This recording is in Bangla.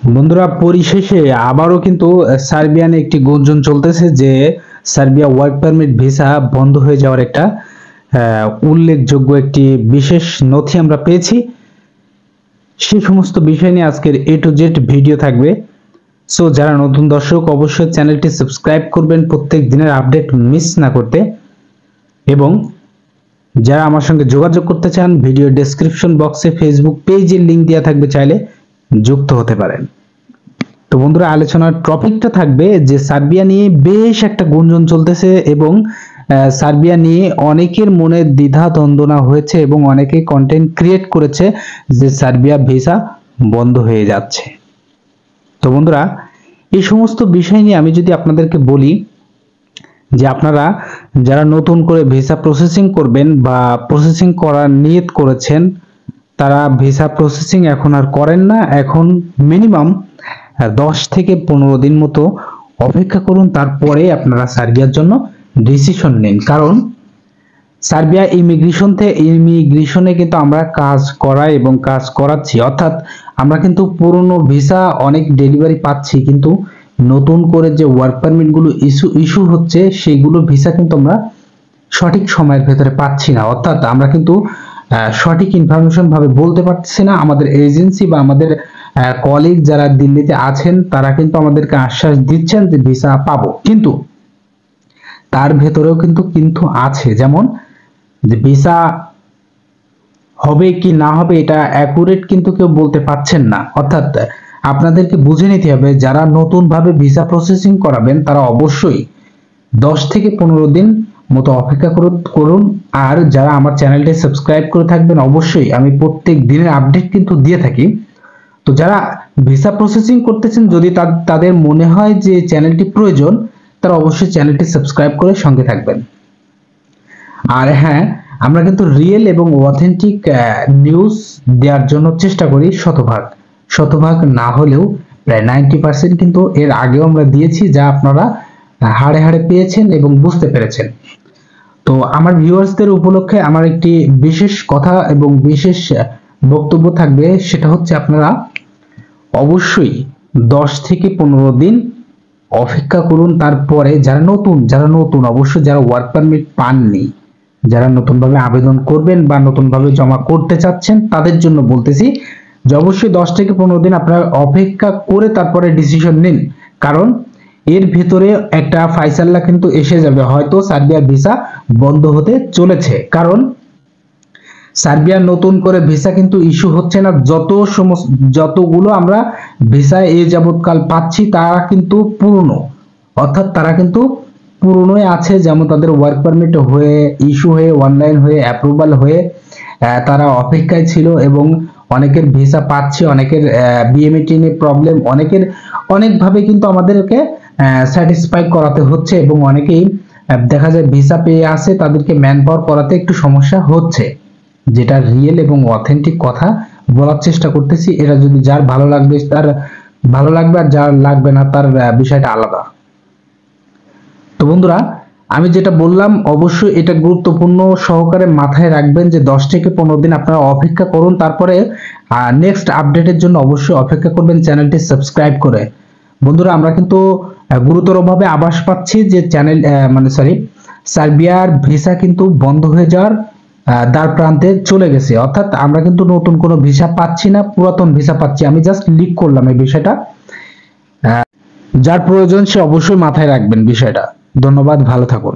বন্ধুরা, পরিশেষে আবারও কিন্তু সার্বিয়ানে একটি গুঞ্জন চলতেছে যে সার্বিয়া ওয়ার্ক পারমিট ভিসা বন্ধ হয়ে যাওয়ার একটা উল্লেখযোগ্য একটি বিশেষ নথি আমরা পেয়েছি। সেই সমস্ত বিষয় নিয়ে আজকের A to Z ভিডিও থাকবে। সো যারা নতুন দর্শক অবশ্যই চ্যানেলটি সাবস্ক্রাইব করবেন প্রত্যেক দিনের আপডেট মিস না করতে, এবং যারা আমার সঙ্গে যোগাযোগ করতে চান ভিডিও ডেসক্রিপশন বক্সে ফেসবুক পেজের লিংক দেওয়া থাকবে, চাইলে যুক্ত হতে পারেন। তো বন্ধুরা, আলোচনার টপিকটা থাকবে যে সার্বিয়া নিয়ে বেশ একটা গুঞ্জন চলতেছে এবং সার্বিয়া নিয়ে অনেকের মনে দ্বিধা দ্বন্দ্বনা হয়েছে এবং অনেকে কন্টেন্ট ক্রিয়েট করেছে যে সার্বিয়া ভিসা বন্ধ হয়ে যাচ্ছে। তো বন্ধুরা, এই সমস্ত বিষয় নিয়ে আমি যদি আপনাদেরকে বলি যে আপনারা যারা নতুন করে ভিসা প্রসেসিং করবেন বা প্রসেসিং করার নিয়ত করেছেন, তারা ভিসা প্রসেসিং এখন আর করেন না। এখন মিনিমাম 10 থেকে 15 দিন মতো অপেক্ষা করুন, তারপরে আপনারা সার্বিয়ার জন্য ডিসিশন নিন। কারণ সার্বিয়া ইমিগ্রেশনে কিন্তু আমরা কাজ করাই এবং কাজ করাচ্ছি, অর্থাৎ আমরা কিন্তু পুরনো ভিসা অনেক ডেলিভারি পাচ্ছি, কিন্তু নতুন করে যে ওয়ার্ক পারমিট গুলো ইস্যু হচ্ছে সেগুলো ভিসা কিন্তু আমরা সঠিক সময়ের ভেতরে পাচ্ছি না। অর্থাৎ আমরা কিন্তু সঠিক ইনফরমেশন ভাবে বলতে পারছি না। আমাদের এজেন্সি বা আমাদের কলিগ যারা দিল্লিতে আছেন তারা কিন্তু আমাদেরকে আশ্বাস দিচ্ছেন যে ভিসা পাবো, কিন্তু তার ভেতরেও কিন্তু আছে, যেমন যে ভিসা হবে কি না হবে এটা অ্যাকুরেট কিন্তু কেউ বলতে পারছেন না। অর্থাৎ আপনাদেরকে বুঝে নিতে হবে, যারা নতুন ভাবে ভিসা প্রসেসিং করাবেন তারা অবশ্যই 10 থেকে 15 দিন মতো অপেক্ষা করুন। আর যারা আমার চ্যানেলটি সাবস্ক্রাইব করে থাকবেন, অবশ্যই আমি প্রত্যেক দিনের আপডেট কিন্তু দিয়ে থাকি। তো যারা ভিসা প্রসেসিং করতেছেন, যদি তাদের মনে হয় যে চ্যানেলটি প্রয়োজন, তারা অবশ্যই চ্যানেলটি সাবস্ক্রাইব করে সঙ্গে থাকবেন। আর হ্যাঁ, আমরা কিন্তু রিয়েল এবং অথেন্টিক নিউজ দেওয়ার জন্য চেষ্টা করি, শতভাগ না হলেও প্রায় 90% কিন্তু এর আগেও আমরা দিয়েছি, যা আপনারা হাড়ে হাড়ে পেয়েছেন এবং বুঝতে পেরেছেন। তো আমার ভিউয়ার্সদের উপলক্ষে আমার একটি বিশেষ কথা এবং বিশেষ বক্তব্য থাকবে, সেটা হচ্ছে আপনারা অবশ্যই 10 থেকে 15 দিন অপেক্ষা করুন। তারপরে যারা নতুন অবশ্যই যারা ওয়ার্ক পারমিট পাননি, যারা নতুনভাবে আবেদন করবেন বা নতুনভাবে জমা করতে চাচ্ছেন, তাদের জন্য বলতেছি যে অবশ্যই 10 থেকে 15 দিন আপনারা অপেক্ষা করে তারপরে ডিসিশন নিন। কারণ এর ভেতরে একটা ফাইসাল্লা কিন্তু এসে যাবে, হয়তো সার্বিয়ার ভিসা বন্ধ হতে চলেছে। কারণ সার্বিয়ার নতুন করে ভিসা কিন্তু ইস্যু হচ্ছে না। যতগুলো আমরা ভিসা এ যাবৎকাল পাচ্ছি তারা কিন্তু পুরনো, অর্থাৎ তারা কিন্তু পুরনোই আছে। যেমন তাদের ওয়ার্ক পারমিট হয়ে ইস্যু হয়ে অনলাইন হয়ে অ্যাপ্রুভাল হয়ে তারা অপেক্ষায় ছিল এবং অনেকের ভিসা পাচ্ছে, অনেকের বিএমইটি নিয়ে প্রবলেম, অনেকের অনেকভাবে কিন্তু আমাদেরকে স্যাটিসফাই করাতে হচ্ছে এবং অনেকেই দেখা যায় ভিসা পেয়ে আসে, তাদেরকে ম্যান পাওয়ার করাতে একটু সমস্যা হচ্ছে। যেটা রিয়েল এবং অথেন্টিক কথা বলার চেষ্টা করতেছি। এটা যদি যার ভালো লাগবে তার ভালো লাগবে, আর যার লাগবে না তার বিষয়টা আলাদা। তো বন্ধুরা, আমি যেটা বললাম অবশ্যই এটা গুরুত্বপূর্ণ সহকারে মাথায় রাখবেন যে 10 থেকে 15 দিন আপনারা অপেক্ষা করুন, তারপরে নেক্সট আপডেটের জন্য অবশ্যই অপেক্ষা করবেন চ্যানেলটি সাবস্ক্রাইব করে। বন্ধুরা, আমরা কিন্তু গুরুতরভাবে আভাস পাচ্ছি যে সার্বিয়ার ভিসা কিন্তু বন্ধ হয়ে যাওয়ার দ্বার প্রান্তে চলে গেছে। অর্থাৎ আমরা কিন্তু নতুন কোনো ভিসা পাচ্ছি না, পুরাতন ভিসা পাচ্ছি। আমি জাস্ট লিক করলাম এই বিষয়টা, যার প্রয়োজন সে অবশ্যই মাথায় রাখবেন বিষয়টা। ধন্যবাদ, ভালো থাকুন।